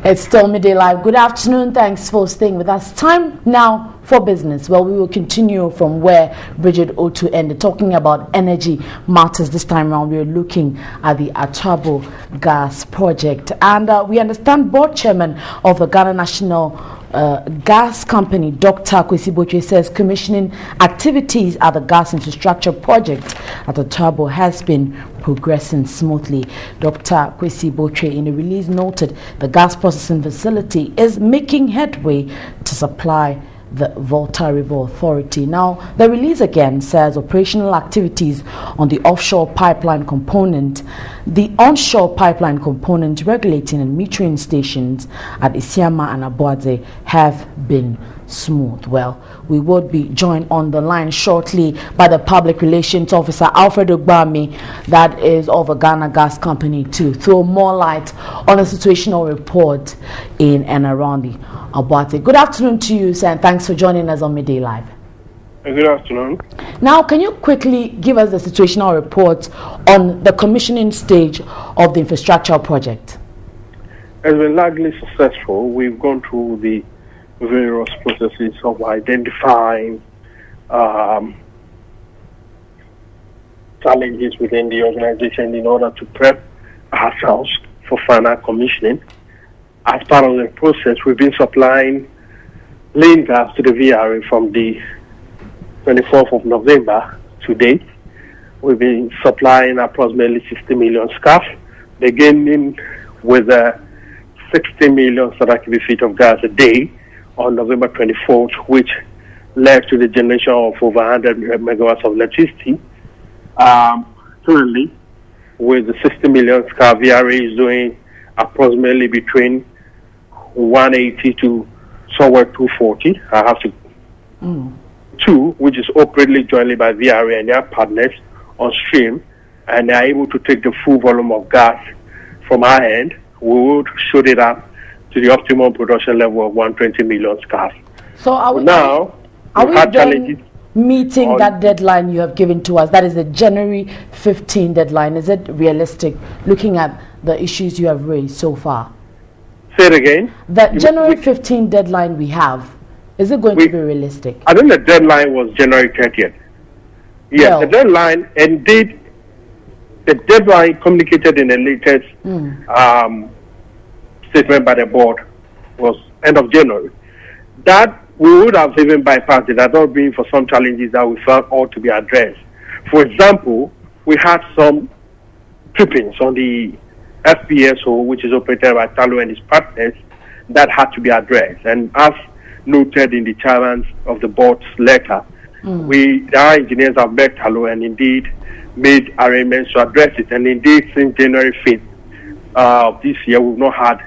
It's still Midday Live. Good afternoon. Thanks for staying with us. Time now for business. Well, we will continue from where Bridget Otu ended, talking about energy matters. This time around, we're looking at the Atabo gas project. And we understand board chairman of the Ghana National Gas Company, Dr. Kwesi Botwe, says commissioning activities at the gas infrastructure project at Atabo has been progressing smoothly. Dr. Kwesi Botwe, in a release, noted the gas processing facility is making headway to supply the Volta River Authority. Now, the release again says operational activities on the offshore pipeline component, the onshore pipeline component, regulating and metering stations at Isiama and Abuadze have been smooth. Well, we would be joined on the line shortly by the public relations officer Alfred Ogbamey, that is of the Ghana Gas Company, to throw more light on the situational report in and around the Abuadze. Good afternoon to you, sir, and thanks for joining us on Midday Live. Good afternoon. Now, can you quickly give us the situational report on the commissioning stage of the infrastructure project? It's been largely successful. We've gone through the various processes of identifying challenges within the organization in order to prep ourselves for final commissioning. As part of the process, we've been supplying lean gas to the VRA from the 24th of November to date. We've been supplying approximately 60 million scarf, beginning with 60 million standard cubic feet of gas a day on November 24th, which led to the generation of over 100 megawatts of electricity. Currently, with the 60 million scarf, VRA is doing approximately between 180 to somewhere 240. I have to two, which is operated jointly by VRA and their partners on stream, and they are able to take the full volume of gas from our end. We would shoot it up to the optimum production level of 120 million scarf. So are we now? Are we then meeting that deadline you have given to us? That is the January 15 deadline. Is it realistic, looking at the issues you have raised so far? Say it again. The January 15 deadline we have, is it going to be realistic? I think the deadline was January 30th. Yes, well, the deadline, indeed, the deadline communicated in the latest statement by the board was end of January. That we would have even bypassed it, had not been for some challenges that we felt ought to be addressed. For example, we had some trippings on the FPSO, which is operated by Talo and his partners, that had to be addressed. And as noted in the chairman of the board's letter, our engineers have met Talo and indeed made arrangements to address it. And indeed, since January 5th of this year, we've not had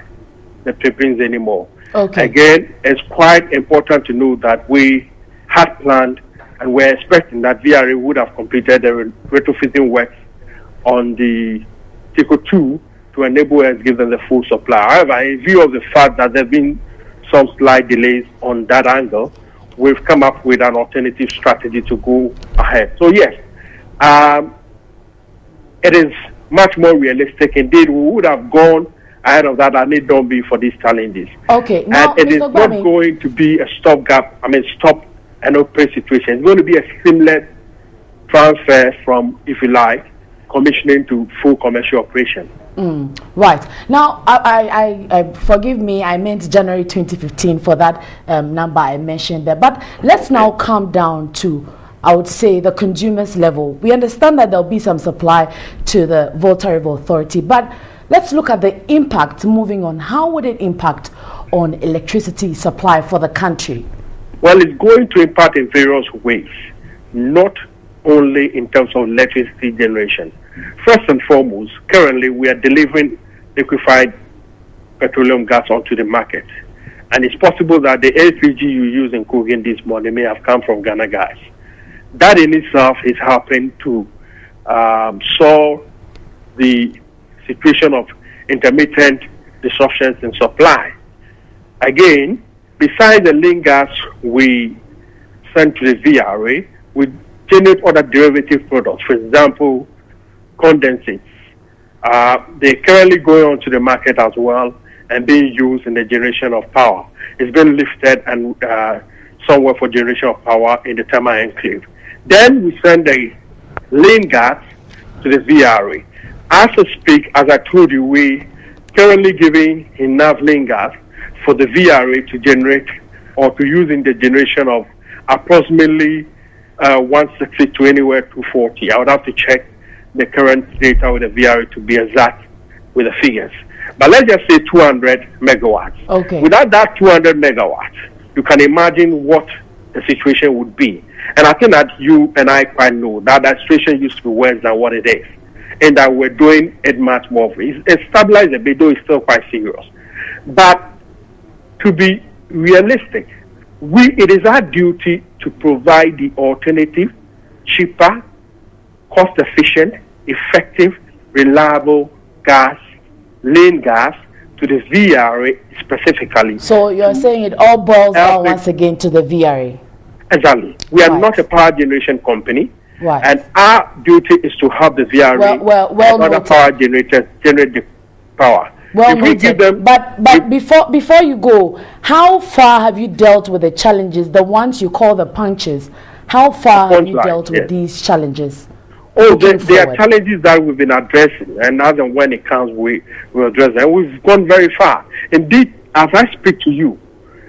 the trippings anymore. Okay. Again, it's quite important to know that we had planned and we're expecting that VRA would have completed the retrofitting works on the Tico 2 to enable us to give them the full supply. However, in view of the fact that there have been some slight delays on that angle, we've come up with an alternative strategy to go ahead. So yes, it is much more realistic. Indeed, we would have gone ahead of that and it don't be for these challenges. Okay. Now, and it is not going to be a stop and open situation. It's going to be a seamless transfer from, if you like, commissioning to full commercial operation. Right. Now, I forgive me, I meant January 2015 for that number I mentioned there. But let's now come down to, I would say, the consumers level. We understand that there'll be some supply to the Volta River Authority, but let's look at the impact moving on. How would it impact on electricity supply for the country? Well, it's going to impact in various ways, not only in terms of electricity generation. First and foremost, currently we are delivering liquefied petroleum gas onto the market. And it's possible that the LPG you use in cooking this morning may have come from Ghana Gas. That in itself is helping to solve the situation of intermittent disruptions in supply. Again, besides the lean gas we send to the VRA, we generate other derivative products. For example, condensates. They're currently going onto the market as well, and being used in the generation of power. It's been lifted and somewhere for generation of power in the thermal enclave. Then we send the lean gas to the VRA. As I speak, as I told you, we currently giving enough lean gas for the VRA to generate or to use in the generation of approximately 160 to anywhere 240. I would have to check the current data with the VRA to be exact with the figures. But let's just say 200 megawatts. Okay. Without that 200 megawatts, you can imagine what the situation would be. And I think that you and I quite know that the situation used to be worse than what it is. And that we're doing it much more. It's stabilized a bit, though it's still quite serious. But to be realistic, it is our duty to provide the alternative, cheaper, cost-efficient, effective, reliable gas, lean gas, to the VRA specifically. So you're saying it all boils down once again to the VRA? Exactly. We are not a power generation company. Right. And our duty is to help the VRA and other power generators generate the power. Well noted. But before you go, how far have you dealt with the challenges, the ones you call the punches? How far have you dealt with these challenges? Oh, there are challenges that we've been addressing, and as and when it comes, we address them. And we've gone very far. Indeed, as I speak to you,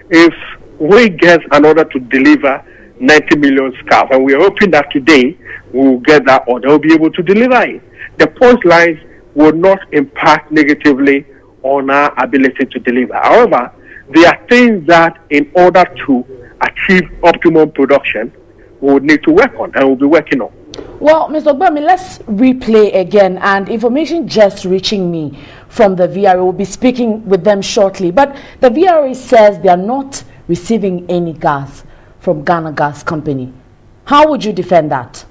if we get an order to deliver 90 million scarves, and we're hoping that today we will get that order, we'll be able to deliver it. The post lines will not impact negatively on our ability to deliver. However, there are things that in order to achieve optimum production, we would need to work on, and we'll be working on. Well, Mr. Ogbamey, let's replay again, and information just reaching me from the VRA. We'll be speaking with them shortly, but the VRA says they are not receiving any gas from Ghana Gas Company. How would you defend that?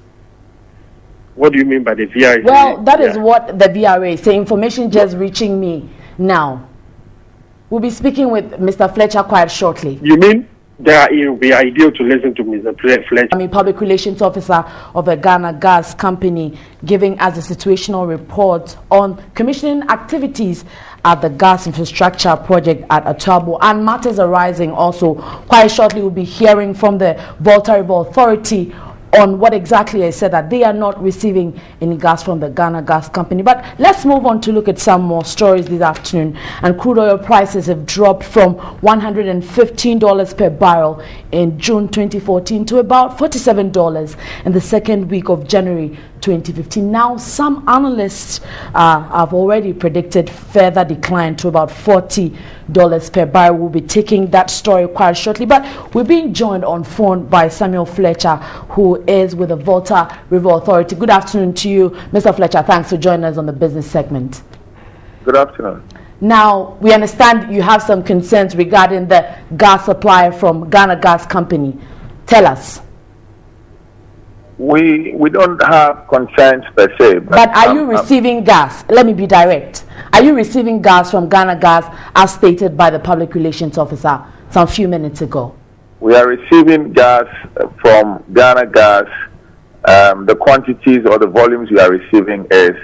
What do you mean by the VRA? Well, that is what the VRA is saying. Information just reaching me now. We'll be speaking with Mr. Fletcher quite shortly. You mean it would be ideal to listen to Mr. Fletcher? I'm a public relations officer of the Ghana Gas Company, giving us a situational report on commissioning activities at the gas infrastructure project at Atabo and matters arising also. Quite shortly, we'll be hearing from the Volta River Authority on what exactly I said, that they are not receiving any gas from the Ghana Gas Company. But let's move on to look at some more stories this afternoon. And crude oil prices have dropped from $115 per barrel in June 2014 to about $47 in the second week of January 2015. Now, some analysts have already predicted further decline to about $40 per barrel. We'll be taking that story quite shortly, but we're being joined on phone by Samuel Fletcher, who is with the Volta River Authority. Good afternoon to you, Mr. Fletcher. Thanks for joining us on the business segment. Good afternoon. Now, we understand you have some concerns regarding the gas supply from Ghana Gas Company. Tell us. We don't have concerns per se. But are you receiving gas? Let me be direct. Are you receiving gas from Ghana Gas as stated by the public relations officer some few minutes ago? We are receiving gas from Ghana Gas. The quantities or the volumes we are receiving is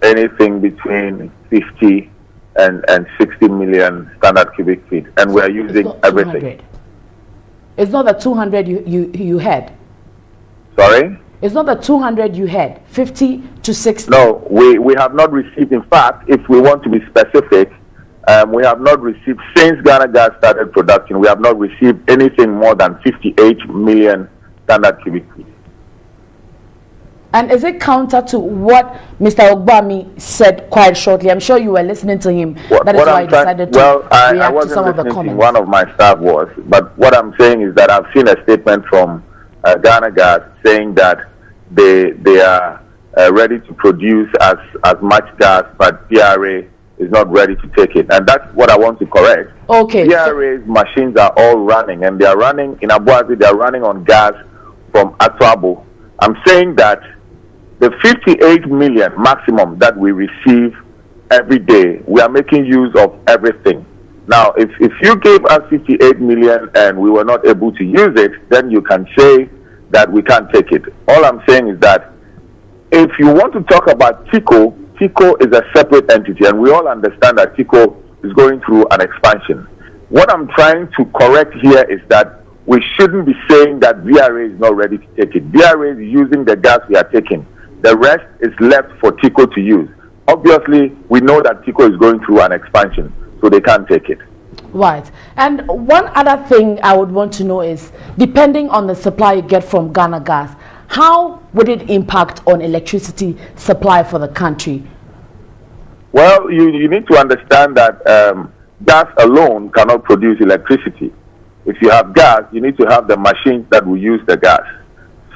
anything between 50 and 60 million standard cubic feet. And we are using everything. It's not the 200 you had. Sorry? It's not the 200 you had, 50 to 60. No, we have not received. In fact, if we want to be specific, we have not received, since Ghana Gas started production, we have not received anything more than 58 million standard cubic feet. And is it counter to what Mr. Ogbamey said quite shortly? I'm sure you were listening to him. That is why I decided to react to some of the comments. One of my staff was, but what I'm saying is that I've seen a statement from Ghana Gas saying that they are ready to produce as much gas, but PRA is not ready to take it. And that's what I want to correct. Okay. PRA's machines are all running, and they are running in Abuazi, they are running on gas from Atabo. I'm saying that the 58 million maximum that we receive every day, we are making use of everything. Now, if you gave us 58 million and we were not able to use it, then you can say that we can't take it. All I'm saying is that if you want to talk about TICO, TICO is a separate entity, and we all understand that TICO is going through an expansion. What I'm trying to correct here is that we shouldn't be saying that VRA is not ready to take it. VRA is using the gas we are taking. The rest is left for TICO to use. Obviously, we know that TICO is going through an expansion, so they can't take it. Right. And one other thing I would want to know is, depending on the supply you get from Ghana Gas, how would it impact on electricity supply for the country? Well, you need to understand that gas alone cannot produce electricity. If you have gas, you need to have the machines that will use the gas.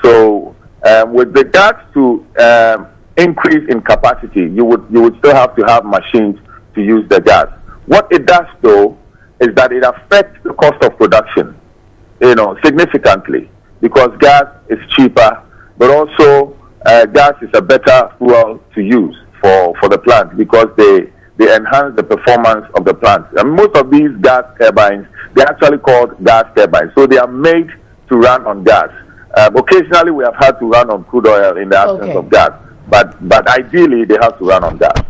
So with regards to increase in capacity, you would still have to have machines to use the gas. What it does, though, is that it affects the cost of production, significantly, because gas is cheaper, but also gas is a better fuel to use for the plant, because they enhance the performance of the plant. And most of these gas turbines, they're actually called gas turbines, so they are made to run on gas. Occasionally, we have had to run on crude oil in the absence of gas, but ideally, they have to run on gas.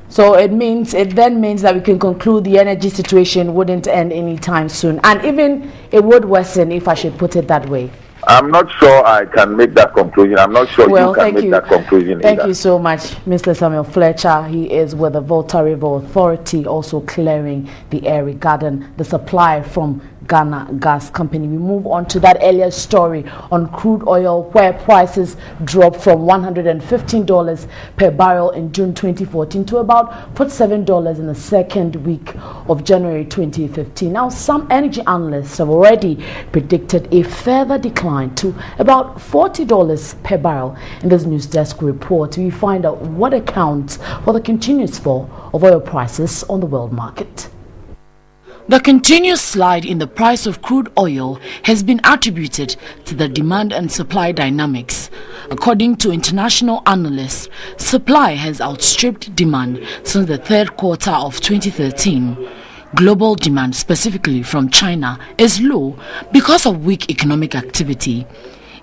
So it then means that we can conclude the energy situation wouldn't end anytime soon, and even it would worsen, if I should put it that way. I'm not sure I can make that conclusion. I'm not sure you can make that conclusion. Thank you so much, Mr. Samuel Fletcher. He is with the Volta River Authority, also clearing the air regarding the supply from Ghana Gas Company. We move on to that earlier story on crude oil, where prices dropped from $115 per barrel in June 2014 to about $47 in the second week of January 2015. Now, some energy analysts have already predicted a further decline to about $40 per barrel. In this news desk report, we find out what accounts for the continuous fall of oil prices on the world market. The continuous slide in the price of crude oil has been attributed to the demand and supply dynamics. According to international analysts, supply has outstripped demand since the third quarter of 2013. Global demand, specifically from China, is low because of weak economic activity.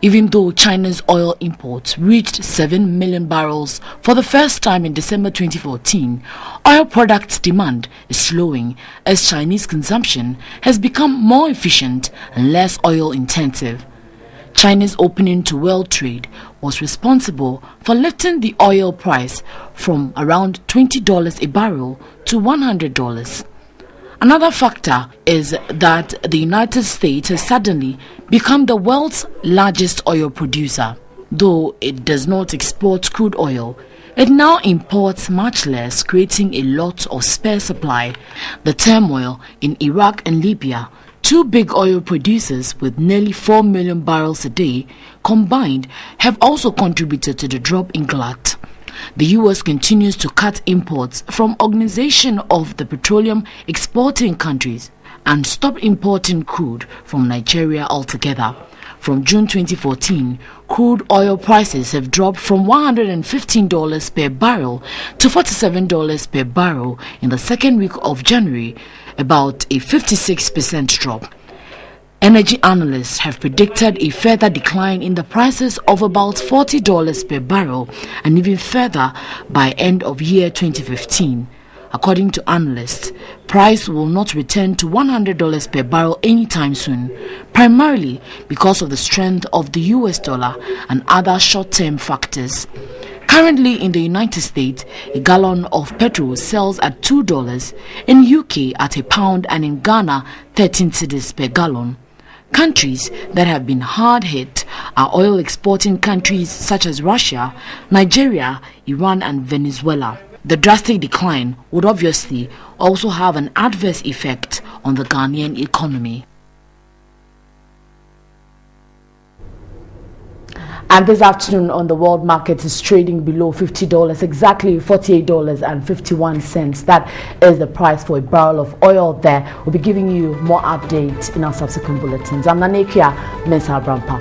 Even though China's oil imports reached 7 million barrels for the first time in December 2014, oil products demand is slowing as Chinese consumption has become more efficient and less oil intensive. China's opening to world trade was responsible for lifting the oil price from around $20 a barrel to $100. Another factor is that the United States has suddenly become the world's largest oil producer. Though it does not export crude oil, it now imports much less, creating a lot of spare supply. The turmoil in Iraq and Libya, two big oil producers with nearly 4 million barrels a day combined, have also contributed to the drop in glut. The U.S. continues to cut imports from Organization of the Petroleum Exporting Countries and stop importing crude from Nigeria altogether. From June 2014, crude oil prices have dropped from $115 per barrel to $47 per barrel in the second week of January, about a 56% drop. Energy analysts have predicted a further decline in the prices of about $40 per barrel and even further by end of year 2015. According to analysts, price will not return to $100 per barrel anytime soon, primarily because of the strength of the US dollar and other short-term factors. Currently in the United States, a gallon of petrol sells at $2, in UK at £1, and in Ghana 13 cedis per gallon. Countries that have been hard hit are oil exporting countries such as Russia, Nigeria, Iran and Venezuela. The drastic decline would obviously also have an adverse effect on the Ghanaian economy. And this afternoon on the world market is trading below $50, exactly $48.51. That is the price for a barrel of oil there. We'll be giving you more updates in our subsequent bulletins. I'm Nanekia Mensah-Aborampah.